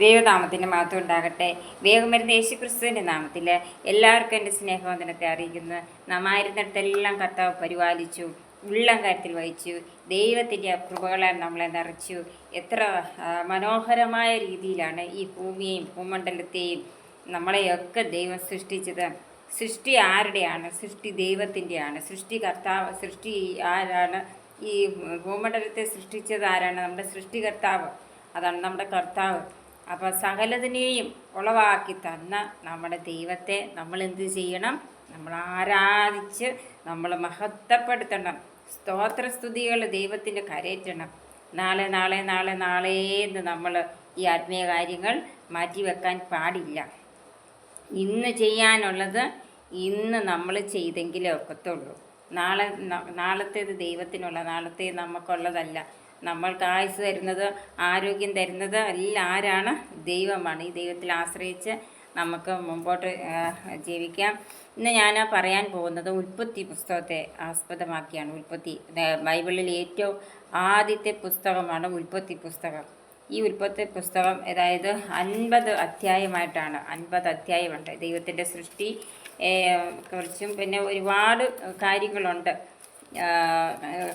ദൈവനാമത്തിൻ്റെ മഹത്വം ഉണ്ടാകട്ടെ. വേഗം വരുന്ന യേശുക്രിസ്തുവിൻ്റെ നാമത്തിൽ എല്ലാവർക്കും എൻ്റെ സ്നേഹവന്ദനത്തെ അറിയിക്കുന്നു. നാമായിരുന്നിടത്തെല്ലാം കർത്താവ് പരിപാലിച്ചു, ഉള്ളം കാര്യത്തിൽ വഹിച്ചു, ദൈവത്തിൻ്റെ കൃപകളാൽ നമ്മളെ നിറച്ചു. എത്ര മനോഹരമായ രീതിയിലാണ് ഈ ഭൂമിയെയും ഭൂമണ്ഡലത്തെയും നമ്മളെയൊക്കെ ദൈവം സൃഷ്ടിച്ചത്. സൃഷ്ടി ആരുടെയാണ്? സൃഷ്ടി ദൈവത്തിൻ്റെയാണ്. സൃഷ്ടി ആരാണ്? ഈ ഭൂമണ്ഡലത്തെ സൃഷ്ടിച്ചത് ആരാണ്? നമ്മുടെ സൃഷ്ടികർത്താവ്. അതാണ് നമ്മുടെ കർത്താവ്. അപ്പോൾ സകലതിനെയും ഉളവാക്കി തന്ന നമ്മുടെ ദൈവത്തെ നമ്മൾ എന്ത് ചെയ്യണം? നമ്മൾ ആരാധിച്ച് നമ്മൾ മഹത്വപ്പെടുത്തണം. സ്തോത്രസ്തുതികൾ ദൈവത്തിൻ്റെ കരയറ്റണം. നാളെ നാളെ നാളെ നാളെ എന്ന് നമ്മൾ ഈ ആത്മീയ കാര്യങ്ങൾ മാറ്റിവെക്കാൻ പാടില്ല. ഇന്ന് ചെയ്യാനുള്ളത് ഇന്ന് നമ്മൾ ചെയ്തെങ്കിലേ ഒക്കത്തുള്ളൂ. നാളത്തേത് ദൈവത്തിനുള്ള, നാളത്തെ നമുക്കുള്ളതല്ല. നമ്മൾക്ക് ആയുസ് തരുന്നത്, ആരോഗ്യം തരുന്നത് എല്ലാം ആരാണ്? ദൈവമാണ്. ഈ ദൈവത്തിൽ ആശ്രയിച്ച് നമുക്ക് മുമ്പോട്ട് ജീവിക്കാം. ഇന്ന് ഞാൻ പറയാൻ പോകുന്നത് ഉൽപ്പത്തി പുസ്തകത്തെ ആസ്പദമാക്കിയാണ്. ബൈബിളിൽ ഏറ്റവും ആദ്യത്തെ പുസ്തകമാണ് ഉൽപ്പത്തി പുസ്തകം. ഈ ഉൽപ്പത്തി പുസ്തകം അതായത് 50 അധ്യായമായിട്ടാണ്. 50 അധ്യായമുണ്ട്. ദൈവത്തിൻ്റെ സൃഷ്ടി കുറിച്ചും പിന്നെ ഒരുപാട്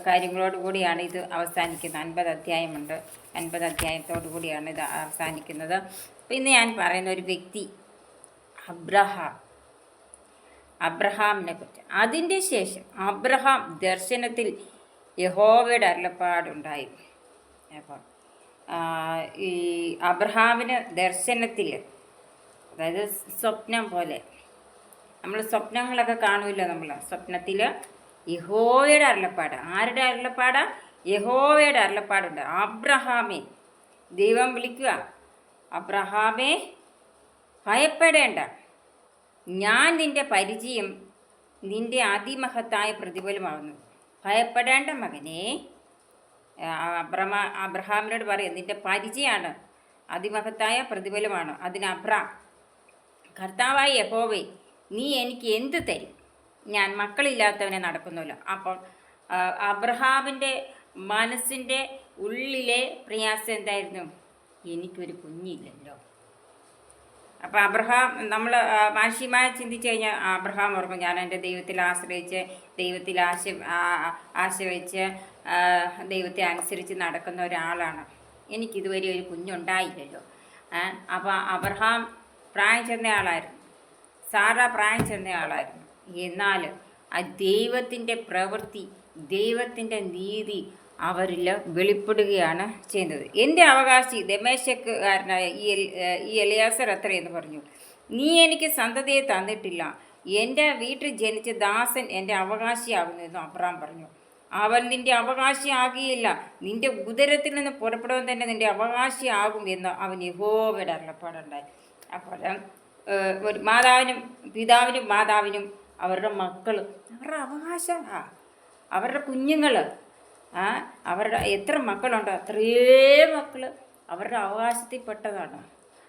കാര്യങ്ങളോട് കൂടിയാണ് ഇത് അവസാനിക്കുന്നത്. 50 അധ്യായമുണ്ട്. 50 അധ്യായത്തോടു കൂടിയാണ് ഇത് അവസാനിക്കുന്നത്. പിന്നെ ഞാൻ പറയുന്ന ഒരു വ്യക്തി അബ്രഹാമിനെ കുറിച്ച്. അതിൻ്റെ ശേഷം അബ്രഹാം ദർശനത്തിൽ യഹോവയുടെ അരുളപ്പാടുണ്ടായി. അപ്പോൾ ഈ അബ്രഹാമിന് ദർശനത്തിൽ, അതായത് സ്വപ്നം പോലെ, നമ്മൾ സ്വപ്നങ്ങളൊക്കെ കാണുമല്ലോ, നമ്മൾ സ്വപ്നത്തിൽ യഹോവയുടെ അരുളപ്പാട്. ആരുടെ അരുളപ്പാടാ? യഹോവയുടെ അരുളപ്പാടുണ്ട്. അബ്രഹാമേ, ദൈവം വിളിക്കുക, അബ്രഹാമേ ഭയപ്പെടേണ്ട, ഞാൻ നിൻ്റെ പരിചയം, നിൻ്റെ അതിമഹത്തായ പ്രതിഫലമാകുന്നു. ഭയപ്പെടേണ്ട മകനെ, അബ്രഹാമിനോട് പറയും, നിൻ്റെ പരിചയമാണ്, അതിമഹത്തായ പ്രതിഫലമാണ്. അതിന് കർത്താവായ യഹോവേ, നീ എനിക്ക് എന്ത് തരും? ഞാൻ മക്കളില്ലാത്തവനെ നടക്കുന്നല്ലോ. അപ്പോൾ അബ്രഹാമിൻ്റെ മനസ്സിൻ്റെ ഉള്ളിലെ പ്രയാസം എന്തായിരുന്നു? എനിക്കൊരു കുഞ്ഞില്ലല്ലോ. അപ്പോൾ അബ്രഹാം, നമ്മൾ മാനുഷികമായി ചിന്തിച്ചു കഴിഞ്ഞാൽ അബ്രഹാം ഓർക്കും, ഞാൻ എൻ്റെ ദൈവത്തിൽ ആശ്രയിച്ച്, ദൈവത്തിൽ ആശ വെച്ച് ദൈവത്തെ അനുസരിച്ച് നടക്കുന്ന ഒരാളാണ്. എനിക്കിതുവരെ ഒരു കുഞ്ഞുണ്ടായില്ലല്ലോ. അപ്പോൾ അബ്രഹാം പ്രായം ചെന്നയാളായിരുന്നു, സാറ പ്രായം ചെന്നയാളായിരുന്നു. എന്നാൽ ആ ദൈവത്തിൻ്റെ പ്രവൃത്തി, ദൈവത്തിൻ്റെ നീതി അവരിൽ വെളിപ്പെടുകയാണ് ചെയ്യുന്നത്. എൻ്റെ അവകാശി ദമേശക്കാരനായ ഈ എലിയാസർ എത്രയെന്ന് പറഞ്ഞു, നീ എനിക്ക് സന്തതിയെ തന്നിട്ടില്ല, എൻ്റെ വീട്ടിൽ ജനിച്ച ദാസൻ എൻ്റെ അവകാശിയാകുന്നു എന്ന് അബ്രഹാം പറഞ്ഞു. അവൻ നിൻ്റെ അവകാശിയാകിയില്ല, നിൻ്റെ ഉദരത്തിൽ നിന്ന് പുറപ്പെടുവാൻ തന്നെ നിൻ്റെ അവകാശിയാകും എന്ന് അവൻ യഹോവയുടെ അരുളപ്പാടുണ്ടായി. അപ്പോൾ ഒരു പിതാവിനും മാതാവിനും അവരുടെ മക്കൾ, അവരുടെ അവകാശമാണ്, അവരുടെ കുഞ്ഞുങ്ങൾ, അവരുടെ എത്ര മക്കളുണ്ടോ അത്രയും മക്കൾ അവരുടെ അവകാശത്തിൽപ്പെട്ടതാണ്.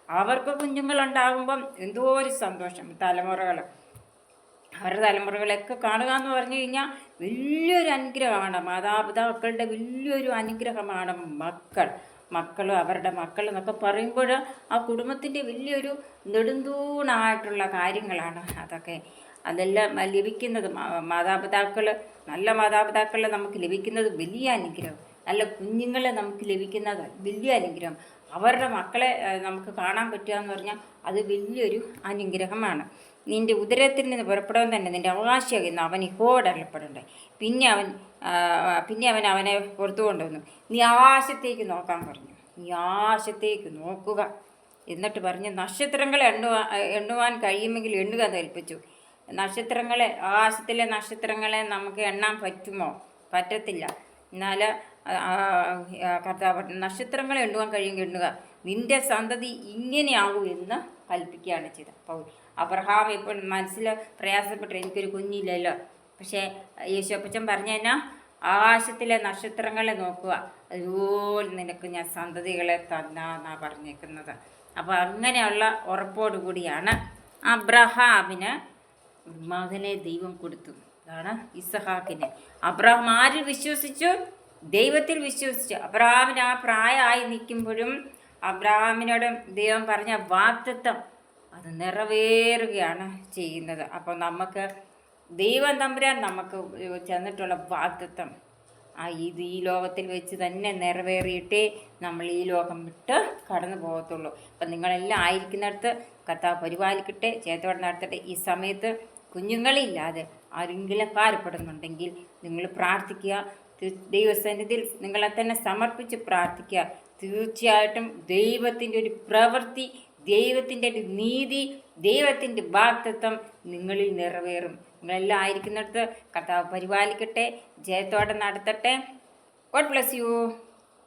അവർക്ക് കുഞ്ഞുങ്ങളുണ്ടാകുമ്പം എന്തോ ഒരു സന്തോഷം. അവരുടെ തലമുറകളൊക്കെ കാണുക എന്ന് പറഞ്ഞു കഴിഞ്ഞാൽ വലിയൊരു അനുഗ്രഹമാണ്. മാതാപിതാക്കളുടെ വലിയൊരു അനുഗ്രഹമാണ് മക്കൾ അവരുടെ മക്കൾ എന്നൊക്കെ പറയുമ്പോൾ ആ കുടുംബത്തിൻ്റെ വലിയൊരു നെടുന്തൂണായിട്ടുള്ള കാര്യങ്ങളാണ് അതൊക്കെ. അതെല്ലാം ലഭിക്കുന്നത് നല്ല മാതാപിതാക്കളെ നമുക്ക് ലഭിക്കുന്നത് വലിയ അനുഗ്രഹം. നല്ല കുഞ്ഞുങ്ങളെ നമുക്ക് ലഭിക്കുന്നത് വലിയ അനുഗ്രഹം. അവരുടെ മക്കളെ നമുക്ക് കാണാൻ പറ്റുക എന്ന് പറഞ്ഞാൽ അത് വലിയൊരു അനുഗ്രഹമാണ്. നിൻ്റെ ഉദരത്തിൽ നിന്ന് പുറപ്പെടാൻ തന്നെ നിൻ്റെ അവകാശിയാകുന്ന അവൻ യഹോവയുടെ അരുളപ്പാടുണ്ടായി. പിന്നെ അവൻ അവനെ പുറത്തു കൊണ്ടുവന്നു. നീ ആകാശത്തേക്ക് നോക്കാൻ പറഞ്ഞു. നീ ആകാശത്തേക്ക് നോക്കുക എന്നിട്ട് പറഞ്ഞ് നക്ഷത്രങ്ങളെ എണ്ണുവാൻ കഴിയുമെങ്കിൽ എണ്ണുക എന്ന് ഏൽപ്പിച്ചു. ആകാശത്തിലെ നക്ഷത്രങ്ങളെ നമുക്ക് എണ്ണാൻ പറ്റുമോ? പറ്റത്തില്ല. എന്നാൽ കർത്താവ് നക്ഷത്രങ്ങളെ എണ്ണുവാൻ കഴിയുമെങ്കിൽ എണ്ണുക, നിൻ്റെ സന്തതി ഇങ്ങനെയാകും എന്ന് കൽപ്പിക്കുകയാണ് ചെയ്തത്. അപ്പോൾ അബ്രഹാം ഇപ്പോൾ മനസ്സിൽ പ്രയാസപ്പെട്ടു, എനിക്കൊരു കുഞ്ഞില്ലല്ലോ. പക്ഷേ യേശുപ്പച്ചൻ പറഞ്ഞു തന്നെ, ആകാശത്തിലെ നക്ഷത്രങ്ങളെ നോക്കുക, അതുപോലെ നിനക്ക് ഞാൻ സന്തതികളെ തന്നാന്നാണ് പറഞ്ഞേക്കുന്നത്. അപ്പോൾ അങ്ങനെയുള്ള ഉറപ്പോടുകൂടിയാണ് അബ്രഹാമിന് മകനെ ദൈവം കൊടുത്തു. അതാണ് ഇസഹാക്കിനെ. അബ്രഹാം ആരിൽ വിശ്വസിച്ചു? ദൈവത്തിൽ വിശ്വസിച്ചു. അബ്രഹാമിന് ആ പ്രായമായി നിൽക്കുമ്പോഴും അബ്രഹാമിനോട് ദൈവം പറഞ്ഞ വാഗ്ദത്തം അത് നിറവേറുകയാണ് ചെയ്യുന്നത്. അപ്പോൾ നമുക്ക് ദൈവം തമ്പുരാൻ നമുക്ക് ചെന്നിട്ടുള്ള വാഗ്ദത്തം ഈ ലോകത്തിൽ വെച്ച് തന്നെ നിറവേറിയിട്ടേ നമ്മൾ ഈ ലോകം വിട്ട് കടന്നു പോകത്തുള്ളൂ. അപ്പം നിങ്ങളെല്ലാം ആയിരിക്കുന്നിടത്ത് കർത്താവ് പരിപാലിക്കട്ടെ, ചേത്തോടെ നടത്തട്ടെ. ഈ സമയത്ത് കുഞ്ഞുങ്ങളില്ലാതെ ആരെങ്കിലും കാര്യപ്പെടുന്നുണ്ടെങ്കിൽ നിങ്ങൾ പ്രാർത്ഥിക്കുക. ദൈവസന്നിധിയിൽ നിങ്ങളെ തന്നെ സമർപ്പിച്ച് പ്രാർത്ഥിക്കുക. തീർച്ചയായിട്ടും ദൈവത്തിൻ്റെ ഒരു പ്രവൃത്തി, ദൈവത്തിൻ്റെ ഒരു നീതി, ദൈവത്തിൻ്റെ വാഗ്ദത്തം നിങ്ങളിൽ നിറവേറും. നിങ്ങളെല്ലാം ആയിരിക്കുന്നിടത്ത് കർത്താവ് പരിപാലിക്കട്ടെ, ജയത്തോടെ നടത്തട്ടെ. God bless you.